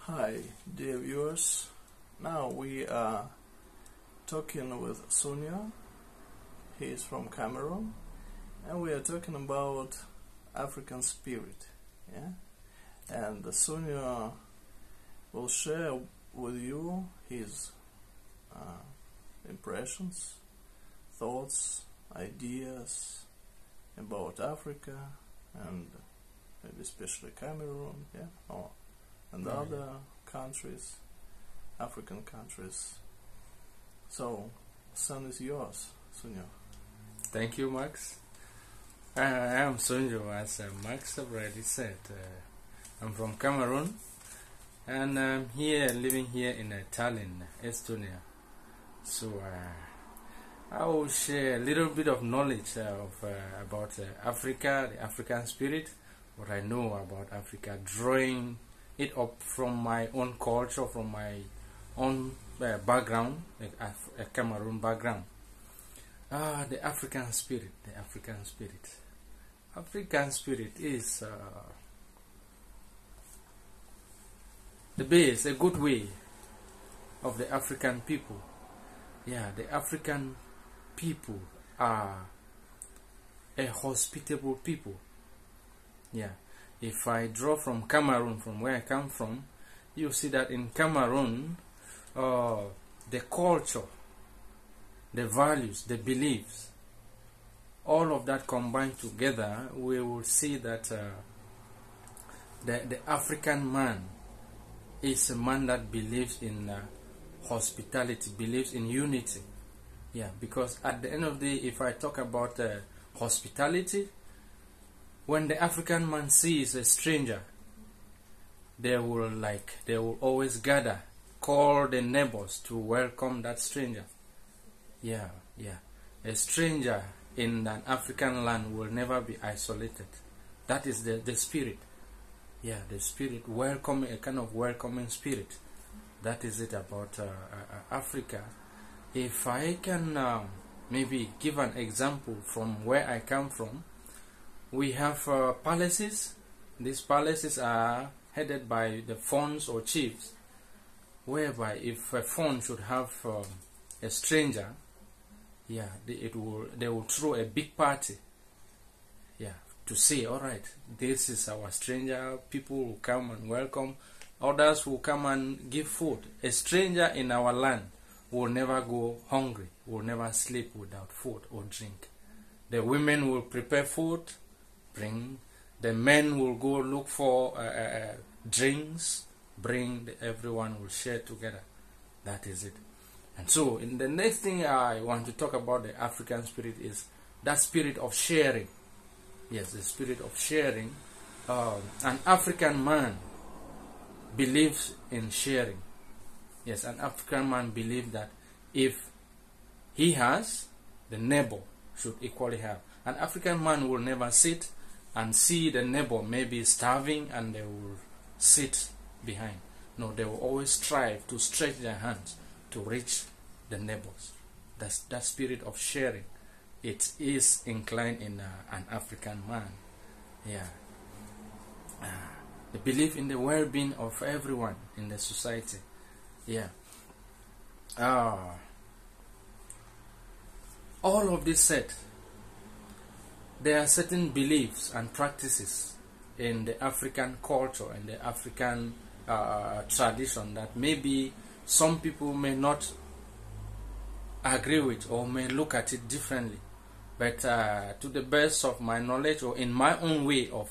Hi, dear viewers. Now we are talking with Sunjo. He is from Cameroon, and we are talking about African spirit. Yeah, and Sunjo will share with you his impressions, thoughts, ideas about Africa and maybe especially Cameroon. Yeah, and other countries, African countries. So, sun is yours, Sunjo. Thank you, Max. I am Sunjo, as Max already said. I'm from Cameroon, and I'm here, living here in Tallinn, Estonia. So, I will share a little bit of knowledge about Africa, the African spirit, what I know about Africa, drawing it up from my own culture, from my own background, a Cameroon background. The African spirit, the African spirit. African spirit is the base, a good way of the African people. Yeah, the African people are a hospitable people. Yeah. If I draw from Cameroon, from where I come from, you see that in Cameroon, the culture, the values, the beliefs, all of that combined together, we will see that the African man is a man that believes in hospitality, believes in unity. Yeah, because at the end of the day, if I talk about hospitality, when the African man sees a stranger, they will always gather, call the neighbors to welcome that stranger. Yeah. A stranger in an African land will never be isolated. That is the spirit. Yeah, the spirit, welcoming, a kind of welcoming spirit. That is it about Africa. If I can maybe give an example from where I come from, we have palaces. These palaces are headed by the fons or chiefs, whereby if a fon should have a stranger, yeah, they will throw a big party, yeah, to say, all right, this is our stranger. People will come and welcome. Others will come and give food. A stranger in our land will never go hungry, will never sleep without food or drink. The women will prepare food, bring. The men will go look for drinks, bring. Everyone will share together. That is it. And so, in the next thing I want to talk about the African spirit is that spirit of sharing. Yes, the spirit of sharing. An African man believes in sharing. Yes, an African man believes that if he has, the neighbor should equally have. An African man will never sit and see the neighbor maybe starving and they will sit behind. No, they will always strive to stretch their hands to reach the neighbors. That's that spirit of sharing. It is inclined in an African man. Yeah. The belief in the well-being of everyone in the society. Yeah. All of this said, there are certain beliefs and practices in the African culture and the African tradition that maybe some people may not agree with or may look at it differently. But to the best of my knowledge, or in my own way of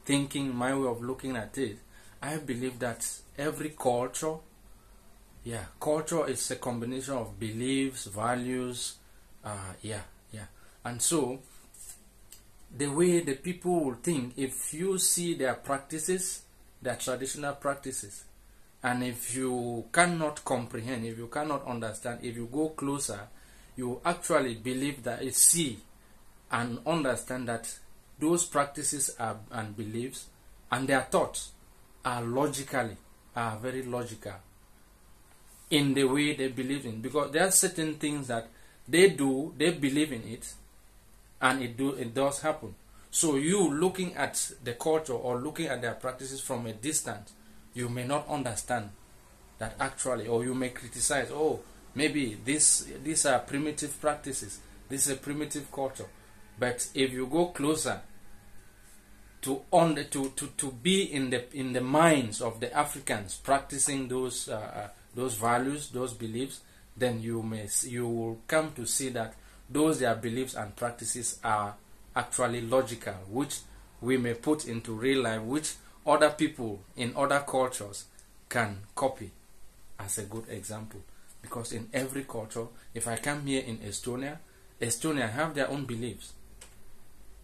thinking, my way of looking at it, I believe that every culture, culture is a combination of beliefs, values, and so the way the people will think, if you see their practices, their traditional practices, and if you cannot comprehend, if you cannot understand, if you go closer, you actually believe that, see and understand that those practices and beliefs and their thoughts are very logical in the way they believe in. Because there are certain things that they do, they believe in it, and it does happen. So you looking at the culture or looking at their practices from a distance, you may not understand that actually, or you may criticize, oh, maybe these are primitive practices, this is a primitive culture. But if you go closer to be in the minds of the Africans practicing those values, those beliefs, then you will come to see that those their beliefs and practices are actually logical, which we may put into real life, which other people in other cultures can copy as a good example. Because in every culture, if I come here in Estonia have their own beliefs.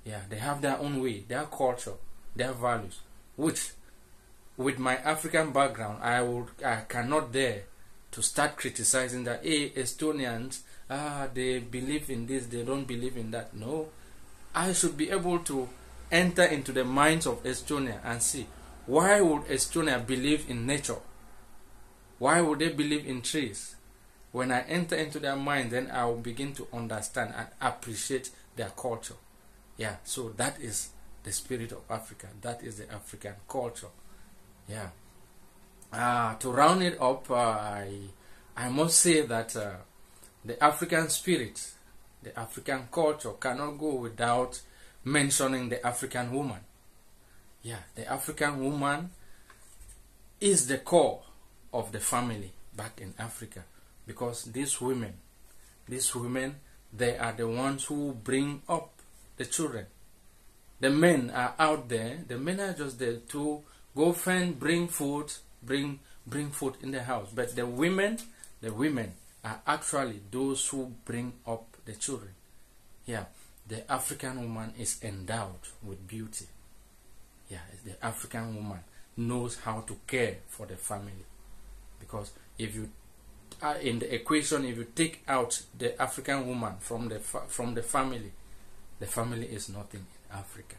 Yeah, they have their own way, their culture, their values, which with my African background, I cannot dare to start criticizing that, hey, Estonians, they believe in this, they don't believe in that. No, I should be able to enter into the minds of Estonia and see, why would Estonia believe in nature? Why would they believe in trees? When I enter into their mind, then I will begin to understand and appreciate their culture. Yeah, so that is the spirit of Africa. That is the African culture. Yeah. To round it up, I must say that the African spirit, the African culture cannot go without mentioning the African woman. Yeah, the African woman is the core of the family back in Africa, because these women, they are the ones who bring up the children. The men are out there. The men are just there to go find, bring food in the house. But the women are actually those who bring up the children. Yeah, the African woman is endowed with beauty. Yeah, the African woman knows how to care for the family. Because if you in the equation, if you take out the African woman from the family is nothing in Africa.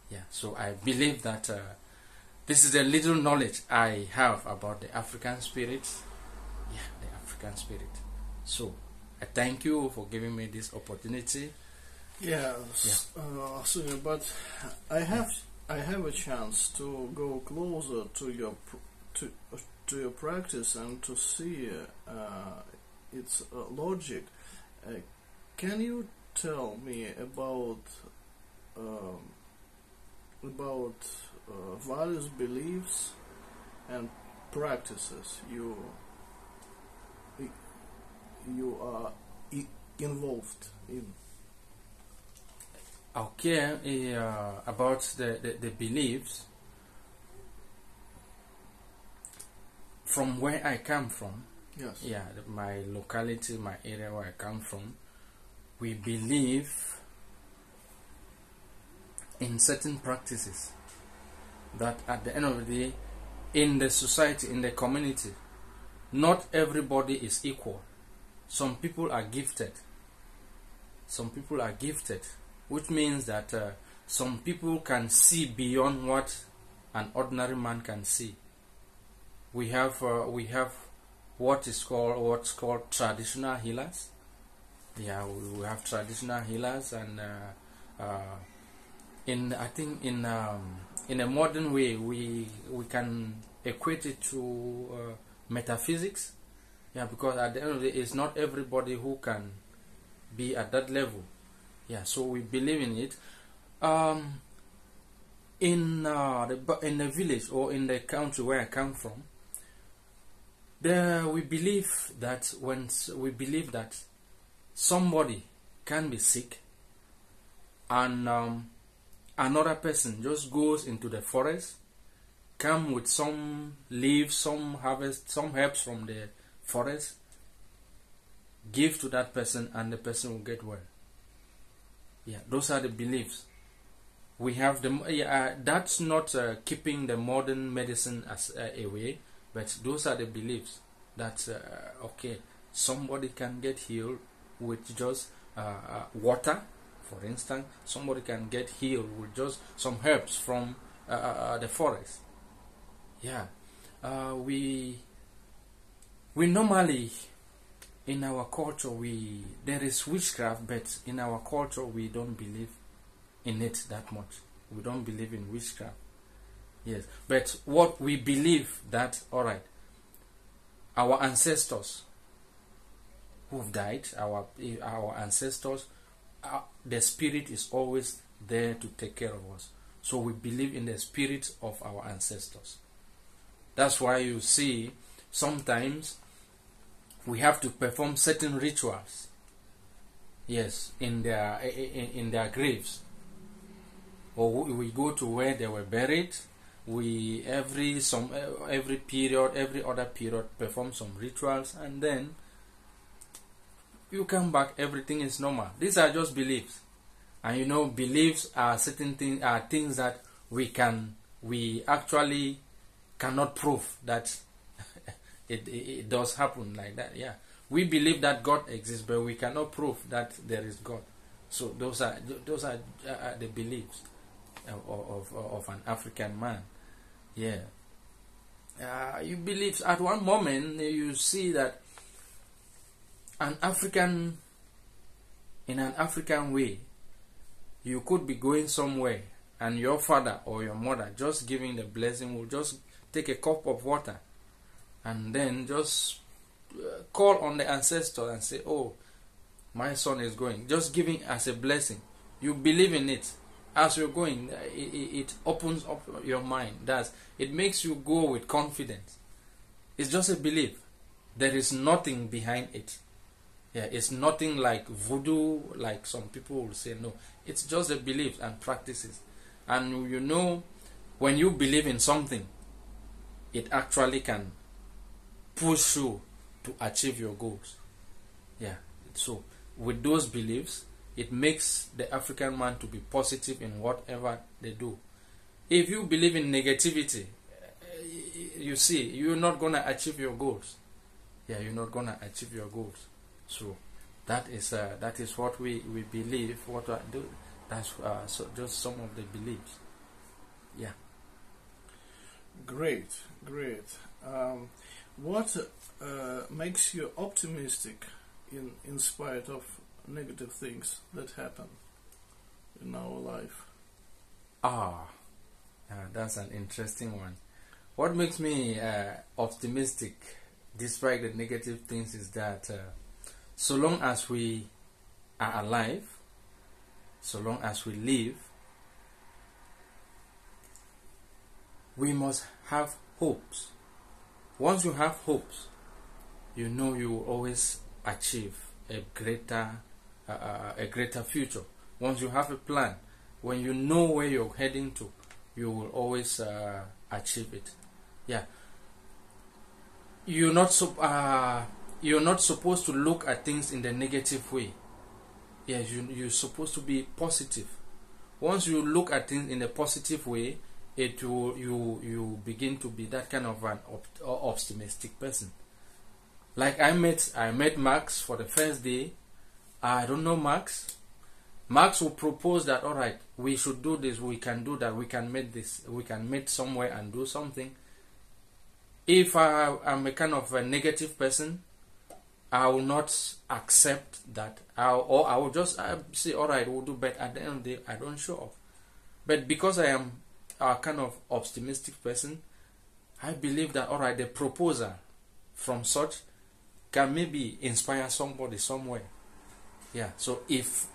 Yeah, so I believe that this is a little knowledge I have about the African spirit. Yeah, the African spirit. So I thank you for giving me this opportunity. Yes, yeah. But I have a chance to go closer to your practice and to see its logic. Can you tell me about values, beliefs, and practices you are involved in? Okay, about the beliefs. From where I come from, yes. Yeah, my locality, my area where I come from, we believe in certain practices that at the end of the day, in the society, in the community, not everybody is equal. Some people are gifted. Which means that some people can see beyond what an ordinary man can see. We have what's called traditional healers. Yeah, we have traditional healers, and in a modern way we can equate it to metaphysics. Yeah, because at the end of the day, it's not everybody who can be at that level. Yeah, so we believe in it. In the village or in the country where I come from, we believe that somebody can be sick, and another person just goes into the forest, come with some leaves, some harvest, some herbs from the forest, give to that person, and the person will get well. Yeah, those are the beliefs. We have that's not keeping the modern medicine as away, but those are the beliefs that okay, somebody can get healed with just water, for instance. Somebody can get healed with just some herbs from the forest. Yeah, we normally, in our culture, there is witchcraft, but in our culture we don't believe in it that much. We don't believe in witchcraft. Yes, but what we believe that, all right, our ancestors who've died, our ancestors, the spirit is always there to take care of us. So we believe in the spirit of our ancestors. That's why you see sometimes we have to perform certain rituals. Yes, in their graves, or we go to where they were buried. We every period, every other period, perform some rituals, and then you come back, everything is normal. These are just beliefs, and you know, beliefs are certain things, are things that we actually cannot prove that it does happen like that. Yeah, we believe that God exists, but we cannot prove that there is God. So those are the beliefs of an African man. Yeah, you believe at one moment you see that in an African way, you could be going somewhere and your father or your mother just giving the blessing will just take a cup of water and then just call on the ancestor and say, oh, my son is going, just giving as a blessing. You believe in it. As you're going, it opens up your mind. It makes you go with confidence. It's just a belief. There is nothing behind it. Yeah, it's nothing like voodoo, like some people will say. No, it's just a belief and practices. And you know, when you believe in something, it actually can push you to achieve your goals. Yeah, so with those beliefs, it makes the African man to be positive in whatever they do. If you believe in negativity, you see, you're not going to achieve your goals. Yeah, you're not going to achieve your goals. So that is what we believe. What I do. That's so just some of the beliefs. Yeah. Great. What makes you optimistic in spite of negative things that happen in our life? That's an interesting one. What makes me optimistic despite the negative things is that so long as we are alive, so long as we live, we must have hopes. Once you have hopes, you know you will always achieve a greater future. Once you have a plan, when you know where you're heading to, you will always achieve it. Yeah. You're not supposed to look at things in the negative way. Yeah, you're supposed to be positive. Once you look at things in a positive way, you begin to be that kind of an optimistic person. Like I met Max for the first day. I don't know Max. Max will propose that, all right, we should do this, we can do that, we can meet this, we can meet somewhere and do something. If I'm a kind of a negative person, I will not accept that. I will just say, all right, we'll do, but at the end of the day, I don't show up. But because I am a kind of optimistic person, I believe that, all right, the proposal from such can maybe inspire somebody somewhere. Yeah, so if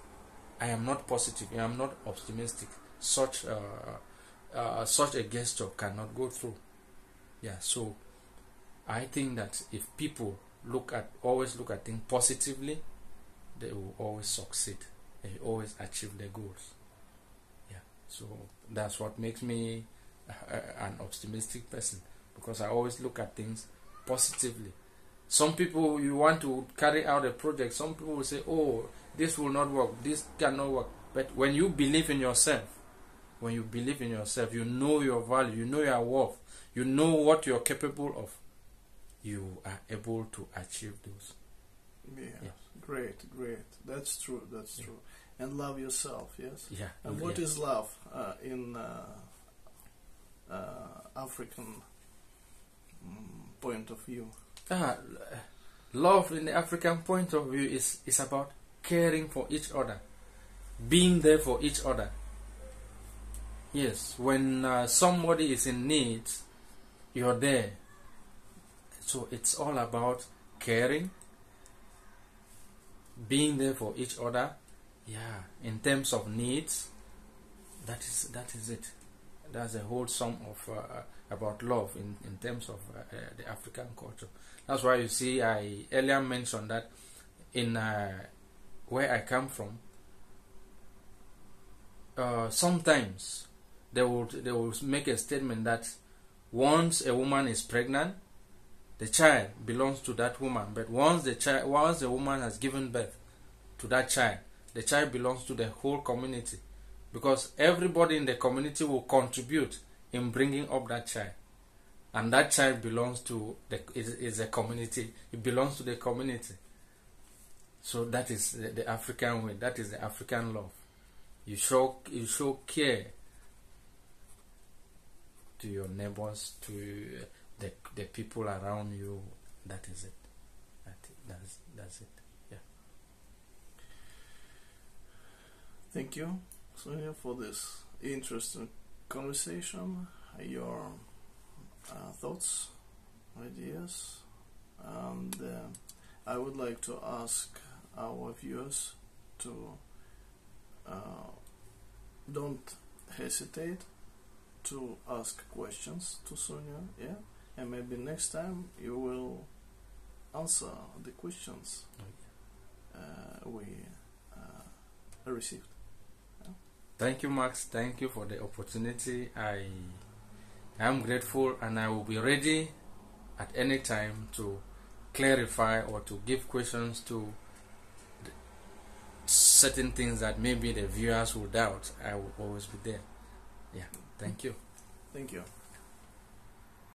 I am not positive, if I am not optimistic, such a gesture cannot go through. Yeah, so I think that if people always look at things positively, they will always succeed. They will always achieve their goals. Yeah, so that's what makes me an optimistic person, because I always look at things positively. Some people, you want to carry out a project, some people will say, oh, this will not work, this cannot work. But when you believe in yourself, you know your value, you know your worth, you know what you're capable of, you are able to achieve those. Yeah. Great. That's true. And love yourself, yes? Yeah. And what is love in African point of view? Love in the African point of view is about caring for each other, being there for each other. Yes, when somebody is in need, you're there. So it's all about caring, being there for each other. Yeah, in terms of needs, that is it. That's a whole sum of about love in terms of the African culture. That's why you see I earlier mentioned that in where I come from, sometimes they will make a statement that once a woman is pregnant, the child belongs to that woman. But once the woman has given birth to that child, the child belongs to the whole community, because everybody in the community will contribute in bringing up that child, and that child belongs to is a community. It belongs to the community. So that is the African way. That is the African love. You show care to your neighbors, to the people around you. That is it. That's it. Yeah. Thank you, Sonia, for this interesting conversation. Your thoughts, ideas, and I would like to ask our viewers to don't hesitate to ask questions to Sonia, yeah, and maybe next time you will answer the questions we received. Yeah? Thank you, Max. Thank you for the opportunity. I am grateful, and I will be ready at any time to clarify or to give questions to certain things that maybe the viewers will doubt. I will always be there. Yeah. Thank you. Thank you.